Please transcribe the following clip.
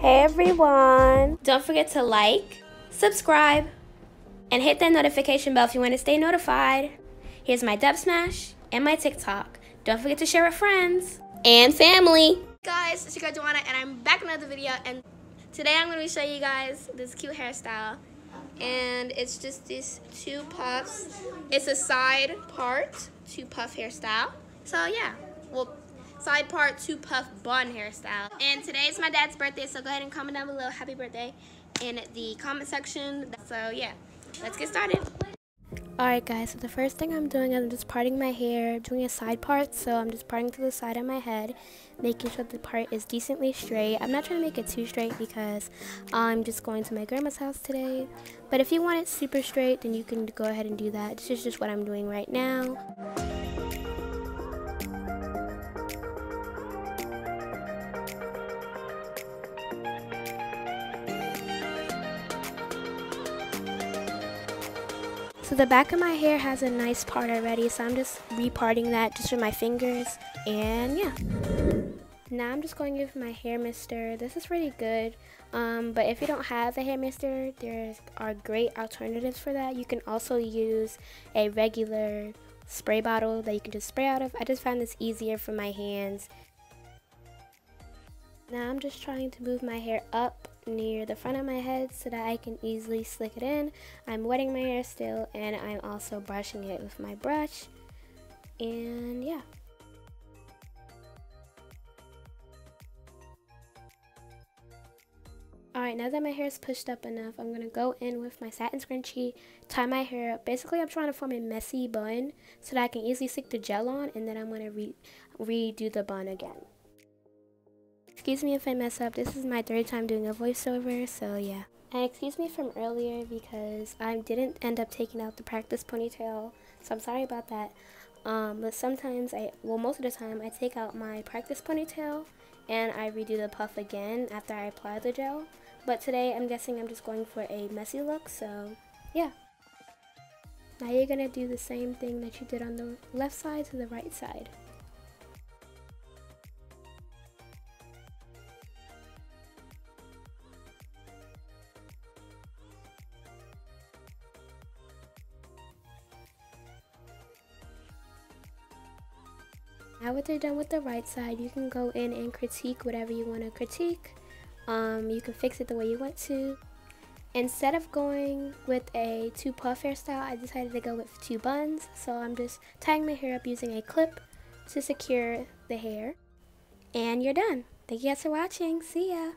Hey everyone! Don't forget to like, subscribe, and hit that notification bell if you want to stay notified. Here's my dub smash and my TikTok. Don't forget to share with friends and family. Guys, it's your girl Joanna and I'm back with another video, and today I'm going to be showing you guys this cute hairstyle. And it's just these two puffs. It's a side part, two puff hairstyle. So yeah, well, side part, two puff bun hairstyle. And today's my dad's birthday, so go ahead and comment down below happy birthday in the comment section. So yeah, let's get started. Alright guys, so the first thing I'm doing is I'm just parting my hair, doing a side part. So I'm just parting to the side of my head, making sure the part is decently straight. I'm not trying to make it too straight because I'm just going to my grandma's house today. But if you want it super straight, then you can go ahead and do that. This is just what I'm doing right now. So the back of my hair has a nice part already, so I'm just reparting that just with my fingers, and yeah. Now I'm just going to give my hair mister. This is really good, but if you don't have a hair mister, there are great alternatives for that. You can also use a regular spray bottle that you can just spray out of. I just find this easier for my hands. Now I'm just trying to move my hair up near the front of my head so that I can easily slick it in. I'm wetting my hair still, and I'm also brushing it with my brush, and yeah. Alright, now that my hair is pushed up enough, I'm going to go in with my satin scrunchie, tie my hair up. Basically, I'm trying to form a messy bun so that I can easily stick the gel on, and then I'm going to redo the bun again. Excuse me if I mess up, this is my third time doing a voiceover, so yeah. And excuse me from earlier because I didn't end up taking out the practice ponytail, so I'm sorry about that. But sometimes, most of the time, I take out my practice ponytail and I redo the puff again after I apply the gel. But today, I'm guessing I'm just going for a messy look, so yeah. Now you're going to do the same thing that you did on the left side to the right side. Now that you're done with the right side, you can go in and critique whatever you want to critique. You can fix it the way you want to. Instead of going with a two puff hairstyle, I decided to go with two buns. So I'm just tying my hair up using a clip to secure the hair. And you're done. Thank you guys for watching. See ya!